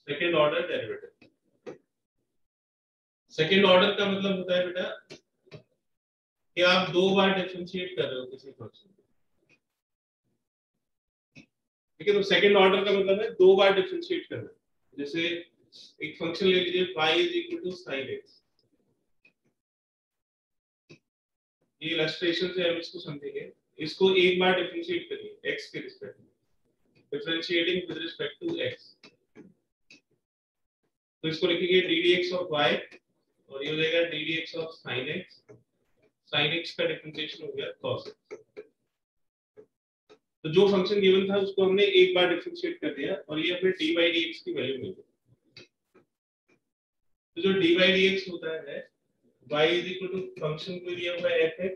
Second order derivative. Second order का मतलब होता है बेटा कि आप दो बार डिफरेंशिएट कर रहे हो किसी फंक्शन को, ठीक है। तो सेकेंड ऑर्डर का मतलब है दो बार डिफरेंशिएट करना। जैसे एक फंक्शन ले लीजिए y is equal to sin x, ये इलस्ट्रेशन से हम इसको समझेंगे। इसको एक बार डिफरेंशिएट करिए x के रिस्पेक्ट में, differentiating with respect to x, तो इसको लिखेंगे d d x of y और ये हो जाएगा d d x of sin x। sin x का डिफरेंशिएशन हो गया cos x। तो जो फंक्शन गिवन था उसको हमने एक बार डिफरेंशिएट कर दिया और ये हमें dy dx की वैल्यू मिल गई। तो जो dy dx होता है y is equal to function को दिया हुआ है fx,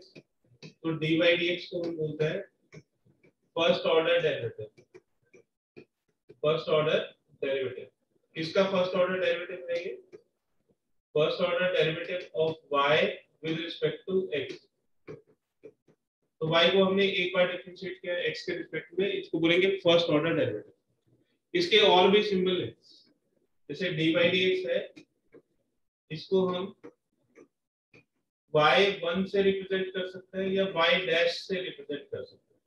तो dy dx को हम बोलते हैं first order derivative. First order derivative किसका फर्स्ट ऑर्डर डेरिवेटिव है? ये first order derivative of y with respect to x। तो y को हमने एक बार डिफरेंशिएट किया x के रिस्पेक्ट में, इसको बोलेंगे फर्स्ट ऑर्डर डेरिवेटिव। इसके और भी सिंबल है, जैसे dy dx है, इसको हम y1 से रिप्रेजेंट कर सकते हैं या y डैश से रिप्रेजेंट कर सकते हैं,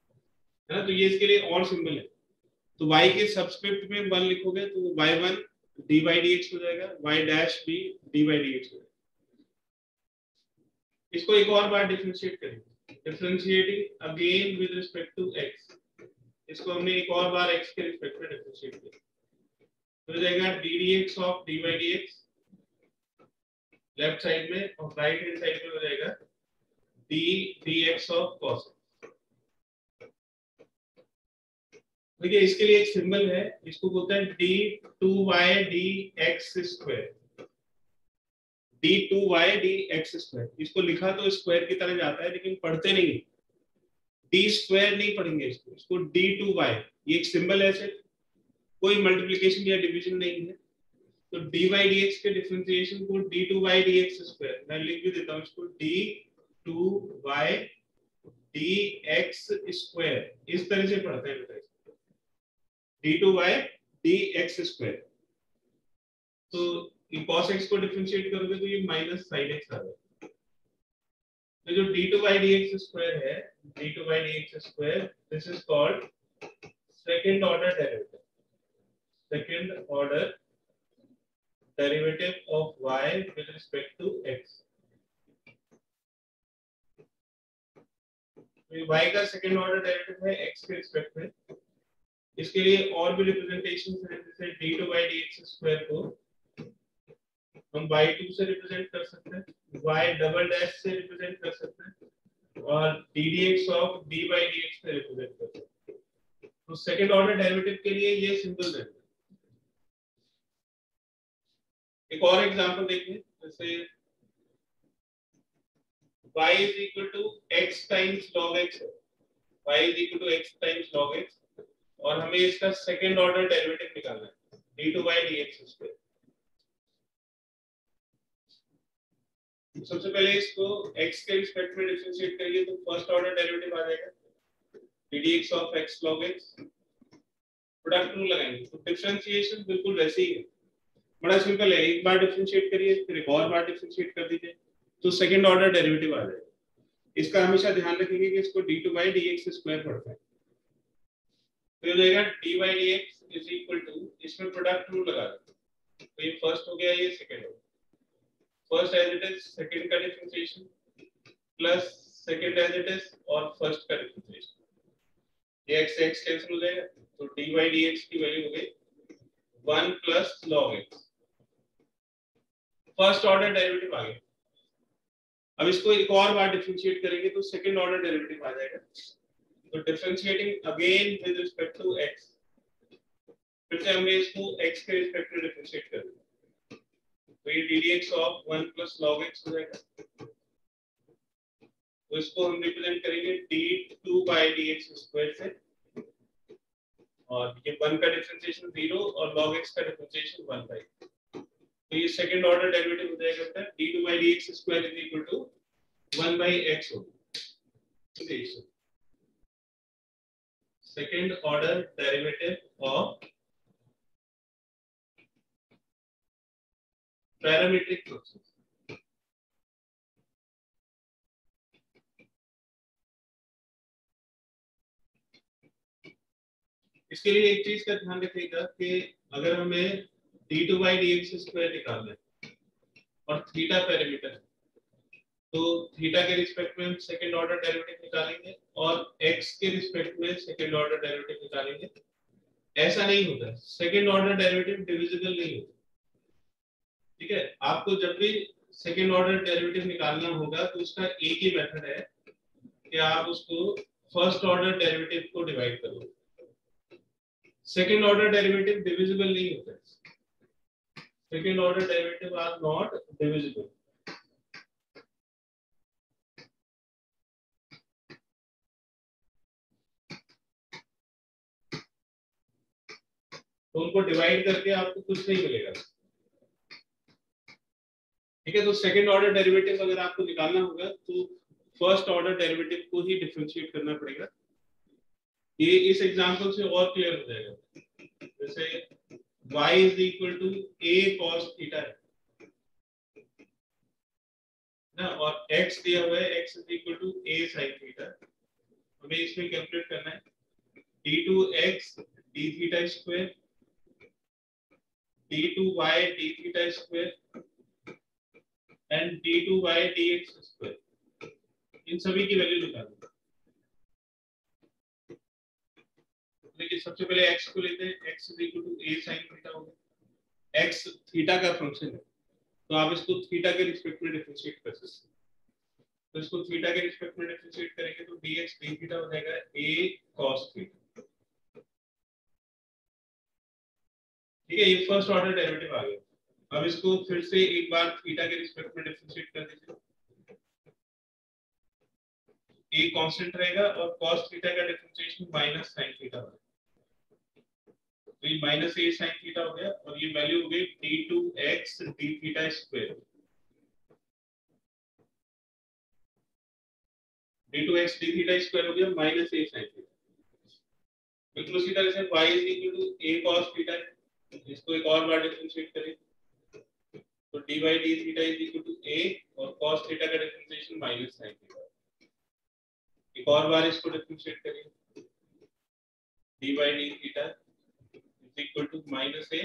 है ना। तो ये इसके लिए और सिंबल है। तो y के सबस्क्रिप्ट में 1 लिखोगे तो y1 dy dx हो जाएगा, y डैश भी dy dx हो जाएगा। इसको एक और बार डिफरेंशिएट करेंगे, differentiating again with respect to x। इसको हमने एक और बार x के रिस्पेक्ट में डिफरेंशिएट किया, तो हो जाएगा d d x of dy dx left side में, और राइट हैंड साइड में हो जाएगा डी dx ऑफ cos। देखिए इसके लिए एक सिंबल है, इसको बोलते हैं d2y dx square. d2y dx square, इसको लिखा तो स्क्वायर की तरह जाता है लेकिन पढ़ते नहीं, डी स्क्वायर नहीं पढ़ेंगे इसको, इसको d2y, ये एक सिंबल है, सिर्फ कोई मल्टीप्लिकेशन या डिवीजन नहीं है। तो dy dx के डिफरेंशिएशन को d2y dx स्क्वायर, मैं लिख भी देता हूं इसको d2y dx स्क्वायर, इस तरह से पढ़ते हैं बेटा, d2y dx स्क्वायर। तो cos x को डिफरेंशिएट करोगे तो ये माइनस sin x आ जाएगा। तो जो d2y dx स्क्वायर है, d2y dx square, this is called second order derivative. Second order derivative of y with respect to x। तो y का सेकंड ऑर्डर डेरिवेटिव है x के रिस्पेक्ट में। इसके लिए और भी रिप्रेजेंटेशंस हैं, जैसे d2y dx स्क्वायर को हम y2 से रिप्रेजेंट कर सकते हैं, y डबल डैश से रिप्रेजेंट कर सकते हैं और ddx ऑफ dy dx से रिप्रेजेंट कर सकते हैं। तो सेकंड ऑर्डर डेरिवेटिव के लिए ये सिंबल है। एक और एग्जांपल देखिए, जैसे y is equal to x times log x है, y is equal to x times log x और हमें इसका सेकंड ऑर्डर डेरिवेटिव निकालना है, d2y dx स्क्वायर। सबसे पहले इसको x के रिस्पेक्ट में डिफरेंशिएट करिए तो फर्स्ट ऑर्डर डेरिवेटिव आ जाएगा ddx of x log x। Product rule लगाएंगे तो डिफरेंशिएशन बिल्कुल वैसे ही है, बड़ा सिंपल है। एक बार डिफरेंशिएट करिए फिर एक और बार डिफरेंशिएट कर दीजिए तो सेकंड ऑर्डर डेरिवेटिव आ जाएगा। इसका हमेशा ध्यान रखेंगे कि इसको d2y dx स्क्वायर पढ़ते हैं, तो ये जाएगा dy dx is equal to, इसमें प्रोडक्ट रूल लगा दें तो ये फर्स्ट हो गया, ये सेकंड हो गया। First as it is second का differentiation plus second as it is और फर्स्ट का डिफरेंशिएशन, ये x से x कैंसिल हो जाएगा तो dy dx की वैल्यू हो गई 1 plus log x। First order derivative आ गया। अब इसको एक और बार डिफरेंशिएट करेंगे तो सेकंड ऑर्डर डेरिवेटिव आ जाएगा, तो differentiating again with respect to x, फिर से हमने इसको x के रिस्पेक्ट में डिफरेंशिएट कर दिया तो ये ddx of 1 plus log x हो जाएगा। तो इसको हम रिप्रेजेंट करेंगे d2 dx स्क्वायर से, और ये 1 का डिफरेंशिएशन 0 और log x का डिफरेंशिएशन 1/, तो ये सेकंड ऑर्डर डेरिवेटिव हो जाएगा d2 dx square is equal to 1/x होगा। Second order derivative of parametric function. इसके लिए एक चीज का ध्यान रखिएगा कि अगर हमें d2 by dx स्क्वायर निकालना है और थीटा पैरामीटर है, तो थीटा के रिस्पेक्ट में हम सेकंड ऑर्डर डेरिवेटिव निकालेंगे और x के रिस्पेक्ट में सेकंड ऑर्डर डेरिवेटिव निकालेंगे। ऐसा नहीं होता, सेकंड ऑर्डर डेरिवेटिव डिविजिबल नहीं होता। ठीक है, आपको जब भी सेकंड ऑर्डर डेरिवेटिव निकालना होगा तो उसका एक ही मेथड है कि आप उसको फर्स्ट ऑर्डर डेरिवेटिव को डिवाइड करो। सेकंड ऑर्डर डेरिवेटिव डिविजिबल नहीं होता है। Second order derivative are not divisible. तो उनको डिवाइड करके आपको कुछ नहीं मिलेगा। ठीक है, तो सेकंड ऑर्डर डेरिवेटिव अगर आपको निकालना होगा तो फर्स्ट ऑर्डर डेरिवेटिव को ही डिफरेंशिएट करना पड़ेगा। ये इस एग्जांपल से और क्लियर हो जाएगा। जैसे y is equal to a cos theta है ना, और x दिया हुआ है x is equal to a sin theta. हमें इसमें कैलकुलेट करना है d2x d theta square d2y d theta square and d2y dx square. इन सभी की वैल्यू निकालनी है। देखिए सबसे पहले x को लेते हैं, x is equal to a sin theta हो गया। x थीटा का फंक्शन है तो आप इसको थीटा के रिस्पेक्ट में डिफरेंशिएट कर सकते हैं। तो इसको थीटा के रिस्पेक्ट में डिफरेंशिएट करेंगे तो dx d थीटा हो जाएगा a cos थीटा। ठीक है, ये फर्स्ट ऑर्डर डेरिवेटिव आ गया। अब इसको फिर से एक बार थीटा के रिस्पेक्ट में डिफरेंशिएट कर दीजिए। a कांस्टेंट रहेगा और cos थीटा का डिफरेंशिएशन माइनस sin थीटा होगा। तो ये माइनस a sin थीटा हो गया और ये वैल्यू हो गई d2x d theta square. d2x d theta square हो गया माइनस a sin थीटा। बिल्कुल उसी तरह से y is equal to a cos theta, इसको एक और बार डिफरेंशिएट करें तो dy d theta is equal to a और cos थीटा का डिफरेंशिएशन माइनस sin थीटा। एक और बार इसको डिफरेंशिएट करें dy d theta is equal to minus a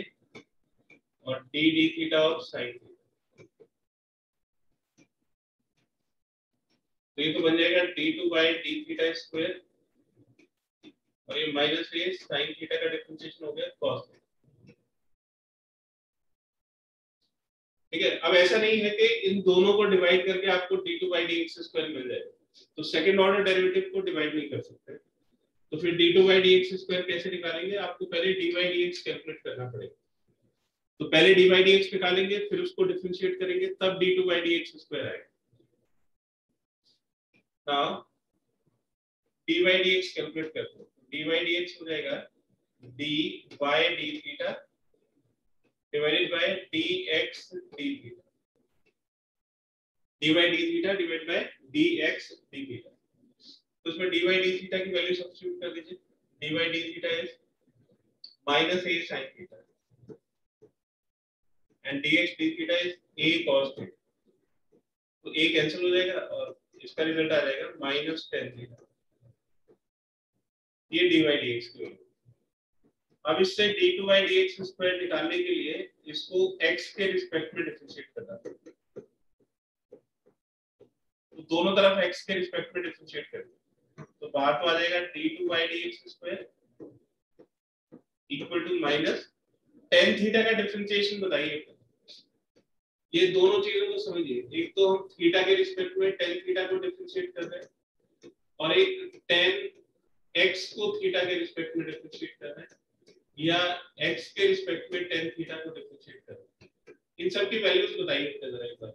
और d theta of sin theta. तो ये तो बन जाएगा d2 d थीटा स्क्वायर और ये माइनस a sin थीटा का डिफरेंशिएशन हो गया cos थीटा। ठीक है, अब ऐसा नहीं है कि इन दोनों को डिवाइड करके आपको d2 dx स्क्वायर मिल जाएगा, तो सेकंड ऑर्डर डेरिवेटिव को डिवाइड नहीं कर सकते। तो फिर d2 dx स्क्वायर कैसे निकालेंगे? आपको पहले dy dx कैलकुलेट करना पड़ेगा। तो पहले dy dx निकालेंगे फिर उसको डिफरेंशिएट करेंगे तब d2 dx स्क्वायर आएगा। नाउ dy dx कैलकुलेट करते हैं। dy dx हो जाएगा dy d theta divided by dx d theta. dy d theta divided by dx d theta. तो इसमें dy d थीटा की वैल्यू सब्स्टिट्यूट कर दीजिए। dy d theta is minus a sin theta and dx d theta is a cos theta. तो a cancel हो जाएगा और इसका रिजल्ट आ जाएगा माइनस tan थीटा। ये dy dx की वैल्यू। अब इससे d2 dx स्क्वायर निकालने के लिए इसको x के रिस्पेक्ट में डिफरेंशिएट करना है। तो दोनों तरफ x के रिस्पेक्ट में डिफरेंशिएट करेंगे तो बाहर तो आ जाएगा d2 dx square equal to minus tan theta का डिफरेंशिएशन बताइए। ये दोनों चीजों को समझिए, एक तो हम थीटा के रिस्पेक्ट में tan थीटा को डिफरेंशिएट कर रहे हैं और एक tan x को थीटा के रिस्पेक्ट में डिफरेंशिएट कर रहे हैं या x के रिस्पेक्ट में tan थीटा को डिफरेंशिएट कर रहे हैं। इन सब की वैल्यूज बताइए जरा एक बार।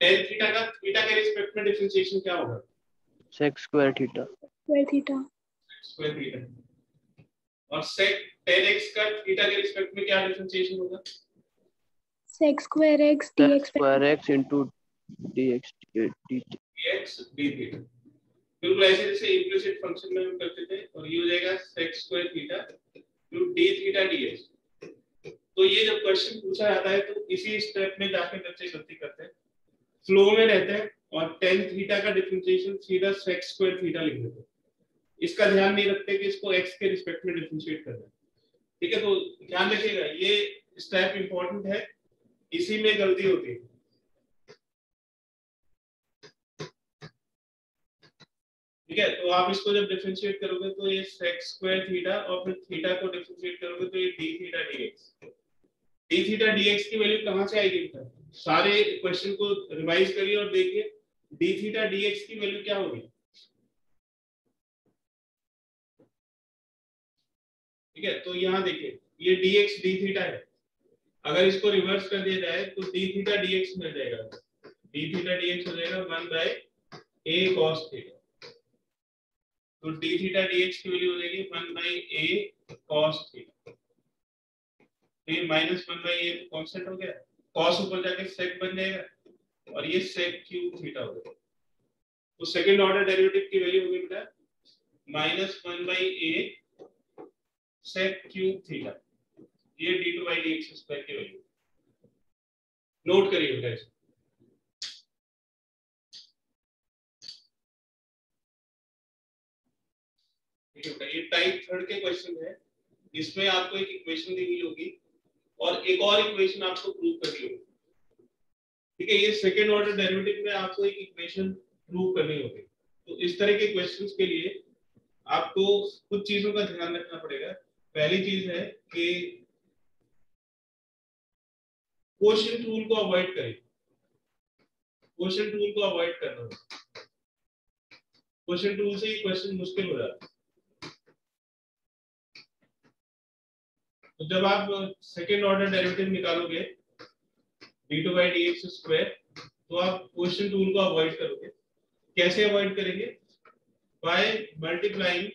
tan थीटा का थीटा के रिस्पेक्ट में डिफरेंशिएशन क्या होगा? sec square theta square theta. और sec tan x का थीटा के रिस्पेक्ट में क्या डिफरेंशिएशन होगा? sec square x into dx dx d theta. बिल्कुल ऐसे जैसे इम्प्लिसिट फंक्शन में हम करते थे और ये हो जाएगा sec square theta two d theta dx। तो ये जब क्वेश्चन पूछा जाता है तो इसी स्टेप में जाके बच्चे गलती करते हैं, फ्लो में रहते हैं और tan थीटा का डिफरेंशिएशन सीधा sec स्क्वायर थीटा लिख देते हैं। इसका ध्यान नहीं रखते कि इसको x के रिस्पेक्ट में डिफरेंशिएट करना है। ठीक है, तो ध्यान रखिएगा ये स्टेप इंपॉर्टेंट है, इसी में गलती होती है। ठीक है, तो आप इसको जब डिफरेंशिएट करोगे तो ये sec स्क्वायर थीटा और फिर थीटा को डिफरेंशिएट करोगे तो ये d theta dx। d theta dx की वैल्यू कहां से आएगी? सारे क्वेश्चन को रिवाइज करिए और देखिए d थीटा dx की वैल्यू क्या होगी। ठीक है, तो यहाँ देखिए ये dx d थीटा है, अगर इसको रिवर्स कर दिया जाए तो d थीटा dx मिल जाएगा, d थीटा dx हो जाएगा 1/a cos थीटा। तो d थीटा dx की वैल्यू हो जाएगी 1/a cos थीटा। तो ये -1/a कांस्टेंट हो गया, cos ऊपर जाके sec बन जाएगा और ये sec क्यूब थीटा हो जाएगा। तो सेकंड ऑर्डर डेरिवेटिव की वैल्यू होगी बेटा -1/a sec क्यूब थीटा, ये d2/dx स्क्वायर की वैल्यू। नोट करिए बेटा इसको। ठीक है, ये टाइप थर्ड के क्वेश्चन है, इसमें आपको एक इक्वेशन दी हुई होगी और एक और इक्वेशन आपको प्रूव करनी होगी। ठीक है, ये सेकंड ऑर्डर डेरिवेटिव में आपको एक इक्वेशन प्रूव करनी होगी। तो इस तरह के क्वेश्चंस के लिए आपको कुछ चीजों का ध्यान रखना पड़ेगा। पहली चीज है कि क्वोशिएंट रूल को अवॉइड करें, क्वोशिएंट रूल को अवॉइड करना होगा। क्वोशिएंट रूल से ही क्वेश्चन मुश्किल हो जाता है। तो जब आप सेकंड ऑर्डर डेरिवेटिव निकालोगे d2/dx स्क्वायर, तो आप क्वोशिएंट रूल को अवॉइड करोगे। कैसे अवॉइड करेंगे? By multiplying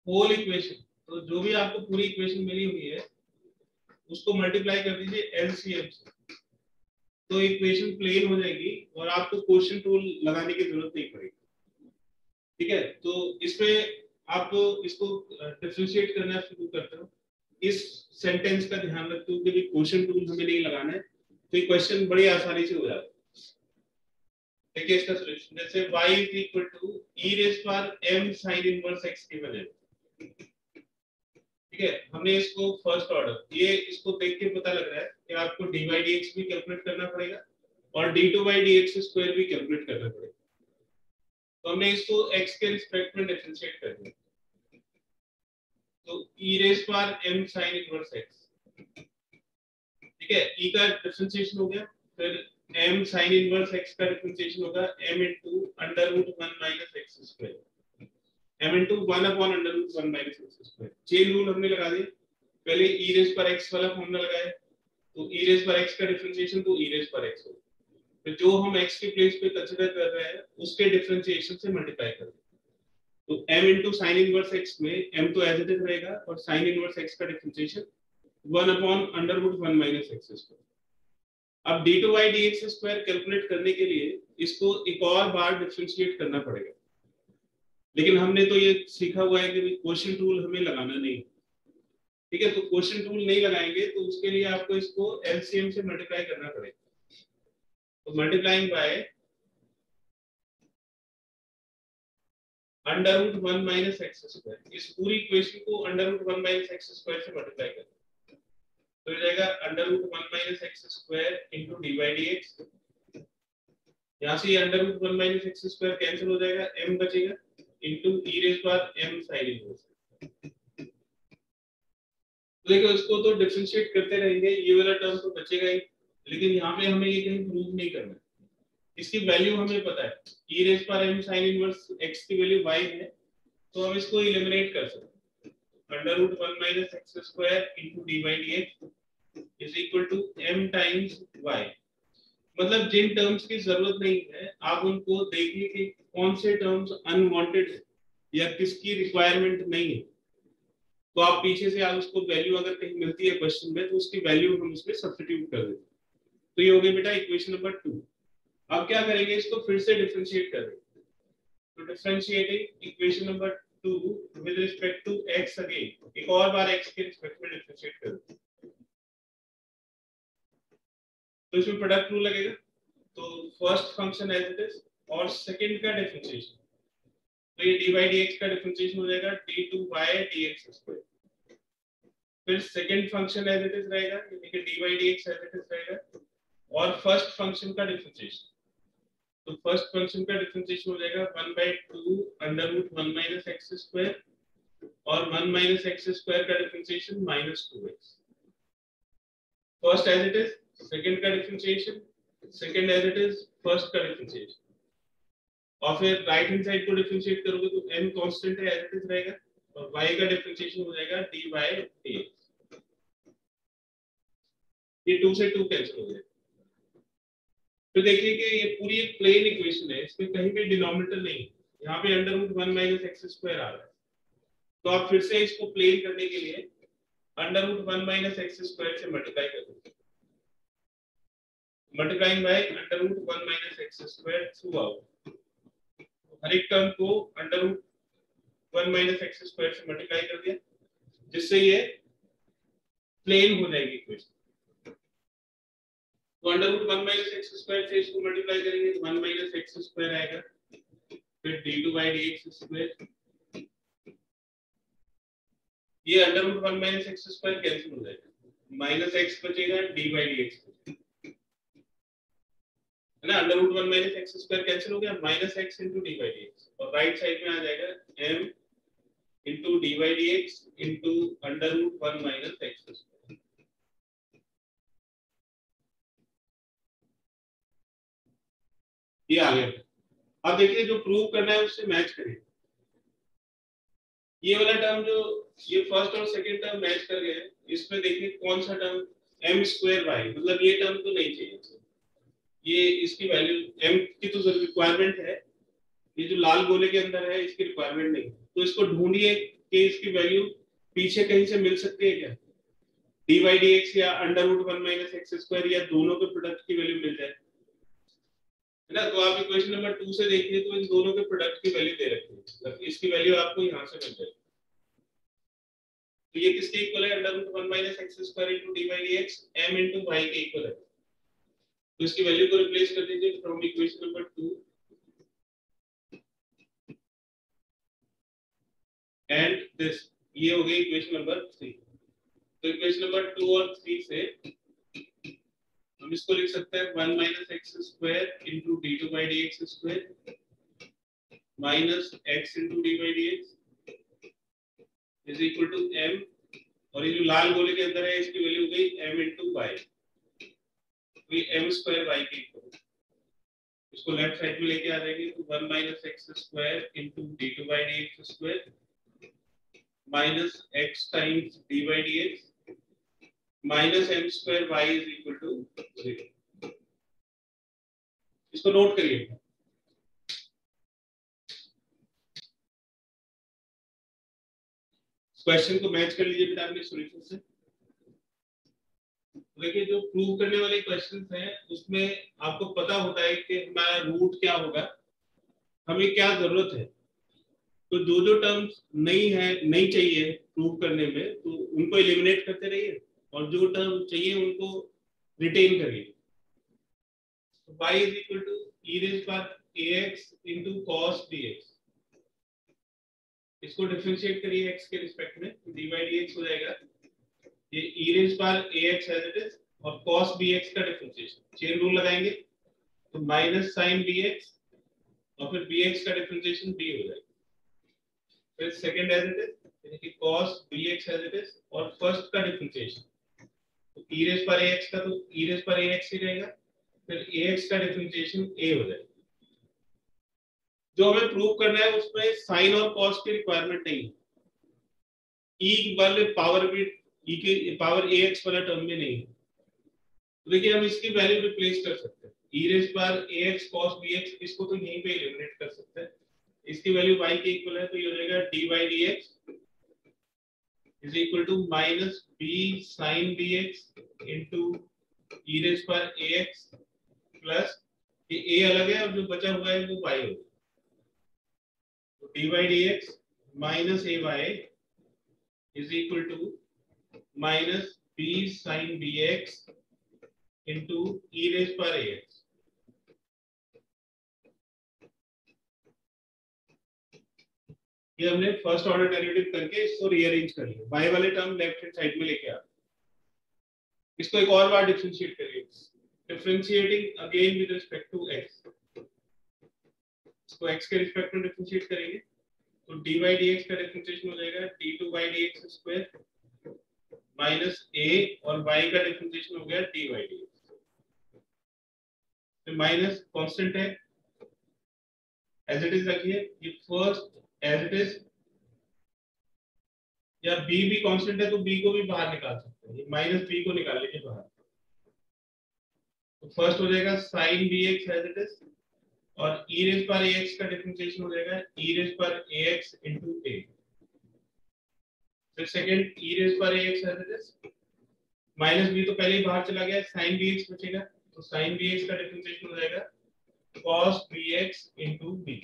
whole equation. तो जो भी आपको पूरी इक्वेशन मिली हुई है उसको मल्टीप्लाई कर दीजिए एलसीएम से, तो इक्वेशन प्लेन हो जाएगी और आपको क्वोशिएंट रूल लगाने की जरूरत नहीं पड़ेगी। ठीक है, तो इसमें आप इसको डिफरेंशिएट करना शुरू करते हो, इस सेंटेंस का ध्यान रखते हो कि क्वोशिएंट रूल हमें नहीं लगाना है, तो ये क्वेश्चन बड़ी आसानी से हो जाता है। देखिए इसका सॉल्यूशन, जैसे y = e m sin inverse x given है। ठीक है, हमने इसको फर्स्ट ऑर्डर, ये इसको देख के पता लग रहा है कि आपको dy/dx भी कैलकुलेट करना पड़ेगा और d2/dx स्क्वायर भी कैलकुलेट करना पड़ेगा। तो हमने इसको x के रिस्पेक्ट में डिफरेंशिएट कर दिया, तो e m sin inverse x। ठीक है, e का डिफरेंशिएशन हो गया, फिर m sin इनवर्स x का डिफरेंशिएशन होगा m into √1 - x square, m into 1/√1 - x square. Chain rule हमने लगा दिया, पहले e⁻x वाला फॉर्मूला लगाया, तो e⁻x का डिफरेंशिएशन तो e⁻x हो, फिर जो हम x के प्लेस पे कंसीडर कर रहे हैं उसके डिफरेंशिएशन से मल्टीप्लाई कर दें। तो m into sin inverse x में m तो एज इट इज रहेगा और sin इनवर्स x का डिफरेंशिएशन 1/√1 - x स्क्वायर। अब d2/dx स्क्वायर कैलकुलेट करने के लिए इसको एक और बार डिफरेंशिएट करना पड़ेगा, लेकिन हमने तो ये सीखा हुआ है कि क्वोशिएंट रूल हमें लगाना नहीं। ठीक है, तो क्वोशिएंट रूल नहीं लगाएंगे तो उसके लिए आपको इसको एलसीएम से मल्टीप्लाई करना पड़ेगा। तो मल्टीप्लाइंग बाय √1 - x स्क्वायर, इस पूरी इक्वेशन को √1 - x स्क्वायर से मल्टीप्लाई करें तो हो जाएगा √1 - x स्क्वायर into d/dx। यहाँ से √1 - x स्क्वायर कैंसिल हो जाएगा, m बचेगा into e⁻m sin इनवर्स। तो देखो इसको तो डिफरेंशिएट करते रहेंगे, ये वाला टर्म तो बचेगा ही, लेकिन यहाँ पे हमें ये कहीं प्रूव नहीं करना है। इसकी वैल्यू हमें पता है, e⁻m sin इनवर्स x की वैल्यू y है, तो हम इसको एलिमिनेट कर सकते हैं। √1 - x square into d/dx is equal to m times y। मतलब जिन टर्म्स की जरूरत नहीं है आप उनको देखिए कि कौन से टर्म्स अनवांटेड है या किसकी रिक्वायरमेंट नहीं है, तो आप पीछे से आप उसको वैल्यू अगर कहीं मिलती है क्वेश्चन में तो उसकी वैल्यू हम उसमें सब्स्टिट्यूट कर देते हैं। तो ये हो गई बेटा इक्वेशन नंबर 2। अब क्या करेंगे, इसको फिर से डिफरेंशिएट करेंगे। तो differentiating equation number 2 with respect to x again, एक और बार x के रिस्पेक्ट में डिफरेंशिएट करेंगे। इसमें प्रोडक्ट रूल लगेगा। तो first function as it is और सेकंड का डिफरेंशिएशन, तो ये dy dx का डिफरेंशिएशन हो जाएगा d2y dx²। फिर second function as it is रहेगा, यानी कि dy dx as it is रहेगा, और फर्स्ट फंक्शन का डिफरेंशिएशन, तो फर्स्ट फंक्शन का डिफरेंशिएशन हो जाएगा 1/2 √1 - x² और 1 - x² का differentiation -2x। First as it is, second का differentiation, second as it is, first का डिफरेंशिएशन, और फिर राइट हैंड साइड को डिफरेंशिएट करोगे तो m कांस्टेंट है एज इट इज रहेगा, और y का डिफरेंशिएशन हो जाएगा dy dx। ये 2 से 2 कैंसिल हो जाएगा। तो देखिए कि ये पूरी एक प्लेन इक्वेशन है, इसमें कहीं भी डिनोमिनेटर नहीं है, यहाँ पे √1 - x² आ रहा है। तो आप फिर से इसको प्लेन करने के लिए √1 - x² से मल्टीप्लाई कर दो, multiplying by √1 - x² throughout. हर एक टर्म को √1 - x² से मल्टीप्लाई कर दिया, जिससे ये प्लेन हो जाएगी इक्वेशन। तो √1 - x² से इसको मल्टीप्लाई करेंगे तो 1 - x² आएगा, फिर d2 dx², ये √1 - x² कैंसिल हो जाएगा, -x बचेगा, dy dx है ना। √1 - x² कैंसिल हो गया, -x * dy dx, और राइट साइड में आ जाएगा m * dy dx * √1 - x²। ये आ गया। अब देखिए जो प्रूव करना है उससे मैच करिए। ये वाला टर्म जो ये फर्स्ट और सेकंड टर्म मैच कर गए, इसमें देखिए कौन सा टर्म m²y, मतलब ये टर्म तो नहीं चाहिए, ये इसकी वैल्यू m की तो रिक्वायरमेंट है, ये जो लाल गोले के अंदर है इसकी रिक्वायरमेंट नहीं, तो इसको ढूंढिए कि इसकी वैल्यू पीछे कहीं से मिल सकती है क्या, dy dx या √1 - x² या दोनों के प्रोडक्ट की वैल्यू मिल जाए, है ना। तो आप इक्वेशन नंबर 2 से देखिए तो इन दोनों के प्रोडक्ट की वैल्यू दे रखी है, मतलब इसकी वैल्यू आपको यहां से मिल जाएगी। तो ये किसके इक्वल है, √1 - x² dy dx m * y के इक्वल है। तो इसकी वैल्यू को रिप्लेस कर दीजिए from equation number 2 and this, ये हो गई इक्वेशन नंबर 3। तो इक्वेशन नंबर 2 और 3 से हम इसको लिख सकते हैं 1 - x² d2 dx² -x * dy dx is equal to m, और ये जो लाल गोले के अंदर है इसकी वैल्यू हो गई m * y, तो ये m² y के इक्वल। इसको लेफ्ट साइड में लेके आ जाएंगे तो 1 - x² d2 dx² -x times dy dx -m²y is equal to 0। इसको नोट करिए। क्वेश्चन को मैच कर लीजिए बेटा अपने सॉल्यूशन से। देखिए जो प्रूव करने वाले क्वेश्चंस हैं उसमें आपको पता होता है कि हमारा रूट क्या होगा, हमें क्या जरूरत है, तो जो जो टर्म्स नहीं चाहिए प्रूव करने में तो उनको एलिमिनेट करते रहिए, और जो टर्म चाहिए उनको रिटेन करिए। y is equal to e raised by ax into cos dx, इसको डिफरेंशिएट करिए x के रिस्पेक्ट में, dy dx हो जाएगा ये e raised by ax as it is, और cos bx का डिफरेंशिएशन चेन रूल लगाएंगे तो माइनस sin bx, और फिर bx का डिफरेंशिएशन b हो जाएगा, फिर सेकंड एज इट इज यानी कि cos bx as it is, और फर्स्ट का डिफरेंशिएशन तो e raised by ax का तो e raised by ax ही रहेगा, फिर ax का डिफरेंशिएशन a हो जाएगा। जो हमें प्रूव करना है उसमें साइन और कॉस की रिक्वायरमेंट नहीं है, e वाले पावर भी e के पावर ax वाला टर्म में नहीं है, तो देखिए हम इसकी वैल्यू रिप्लेस कर सकते हैं, e raised by ax cos bx, इसको तो यहीं पे एलिमिनेट कर सकते हैं, इसकी वैल्यू y के इक्वल है तो ये हो जाएगा dy dx is equal to minus b sin bx into e raised by ax plus ये a अलग है और जो बचा हुआ है वो y होगा, तो dy dx minus ay is equal to minus b sin bx into e raise पर ए एक्स। ये हमने फर्स्ट ऑर्डर डेरिवेटिव करके इसको रीअरेंज कर लिया, y वाले टर्म लेफ्ट हैंड साइड में लेके आ। इसको एक और बार डिफरेंशिएट करिए, differentiating again with respect to x। इसको x के रिस्पेक्ट में डिफरेंशिएट करेंगे तो dy dx का डिफरेंशिएशन हो जाएगा d2y dx square minus a और y का डिफरेंशिएशन हो गया dy dx। तो माइनस कांस्टेंट है एज इट इज रखिए, ये फर्स्ट एज इट इज, या b भी कांस्टेंट है तो b को भी बाहर निकाल सकते हैं, माइनस b को निकाल लीजिए बाहर। तो फर्स्ट हो जाएगा sin bx as it is, और e रेज पर ax का डिफरेंशिएशन हो जाएगा e रेज पर ax into a। फिर सेकंड e रेज पर ax as it is, minus b तो पहले ही बाहर चला गया, sin bx बचेगा, तो sin bx का डिफरेंशिएशन हो जाएगा cos bx into b।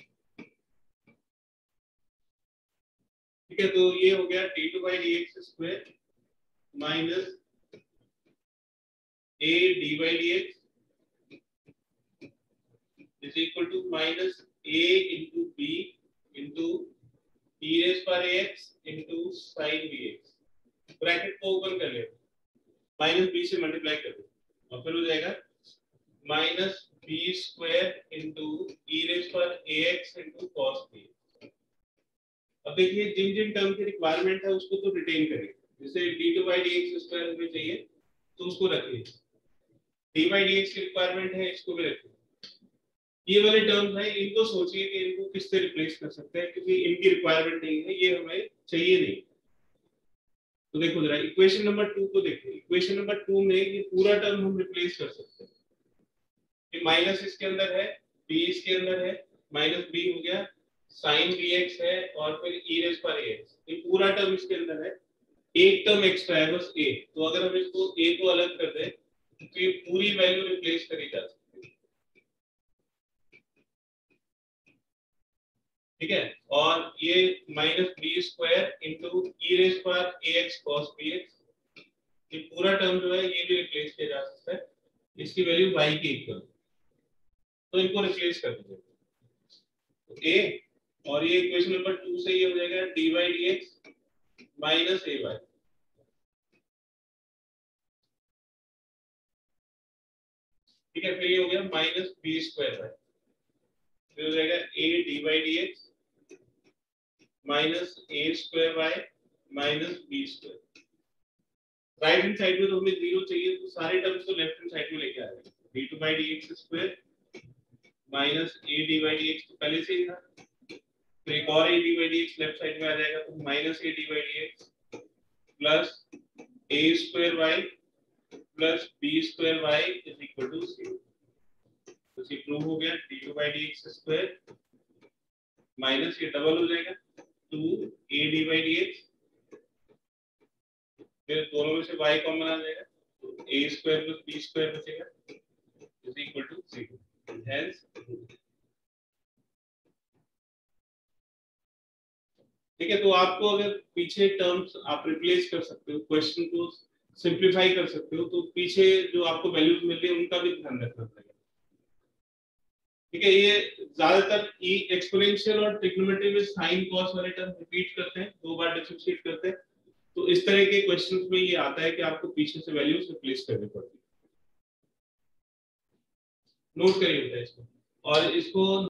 ठीक है, तो ये हो गया d2 dx square minus a dy dx is equal to minus a into b into e raised पर ax into sin bx। Bracket को ओपन कर ले, माइनस b से मल्टीप्लाई कर दो और फिर हो जाएगा minus b square into e raised पर ax into cos b। अब देखिए जिन जिन टर्म की रिक्वायरमेंट है उसको तो रिटेन करिए, जैसे d2 dx स्क्वायर हमें चाहिए तो उसको रखिए, dy dx की रिक्वायरमेंट है इसको भी रखिए। ये वाले टर्म्स हैं, इनको सोचिए कि इनको किससे रिप्लेस कर सकते हैं, क्योंकि इनकी रिक्वायरमेंट नहीं है, ये हमें चाहिए नहीं। तो देखो जरा इक्वेशन नंबर 2 को देखिए, इक्वेशन नंबर 2 में ये पूरा टर्म हम रिप्लेस कर सकते हैं। ये माइनस इसके अंदर है, b इसके अंदर है, माइनस b हो गया, sin bx है और फिर e रेज पर ax, ये पूरा टर्म इसके अंदर है, एक टर्म एक्स्ट्रा है बस a। तो अगर हम इसको a को अलग कर दें तो ये पूरी वैल्यू रिप्लेस करी जा सकती है। ठीक है, और ये minus B square into e raise पर ax cos bx, ये पूरा टर्म जो है ये भी रिप्लेस किया जा सकता है, इसकी वैल्यू y की इक्वल, तो इनको रिप्लेस कर दीजिए। तो a और ये इक्वेशन नंबर 2 से ये हो जाएगा dy dx माइनस ay। ठीक है, फिर ये हो गया माइनस बी स्क्वायर वाई, फिर हो जाएगा a dy dx minus a square Y minus B square. Right hand side में तो हमें जीरो चाहिए, तो सारे टर्म्स को लेफ्ट हैंड साइड में लेके आ जाएंगे, d2 dx square minus a dy dx तो पहले से ही था, तो एक और a dy dx left side में आ जाएगा, तो minus a dy dx plus a square y plus b square y is equal to 0। तो ये प्रूव हो गया, d2 dx स्क्वायर माइनस ये डबल हो जाएगा 2a dy dx, फिर दोनों में से y कॉमन आ जाएगा, तो a square plus b square बचेगा इज इक्वल टू 0। हेंस ठीक है, तो आपको अगर पीछे टर्म्स आप रिप्लेस कर सकते हो, क्वेश्चन को सिंपलीफाई कर सकते हो, तो पीछे जो आपको वैल्यूज मिल रही है उनका भी ध्यान रखना पड़ेगा। ठीक है, ये ज्यादातर ई एक्सपोनेंशियल और ट्रिग्नोमेट्री में साइन कॉस वाले टर्म रिपीट करते हैं, दो बार डिफरेंशिएट करते हैं, तो इस तरह के क्वेश्चंस में ये आता है कि आपको पीछे से वैल्यूज रिप्लेस करनी पड़ती है। नोट करिए इसको, और इसको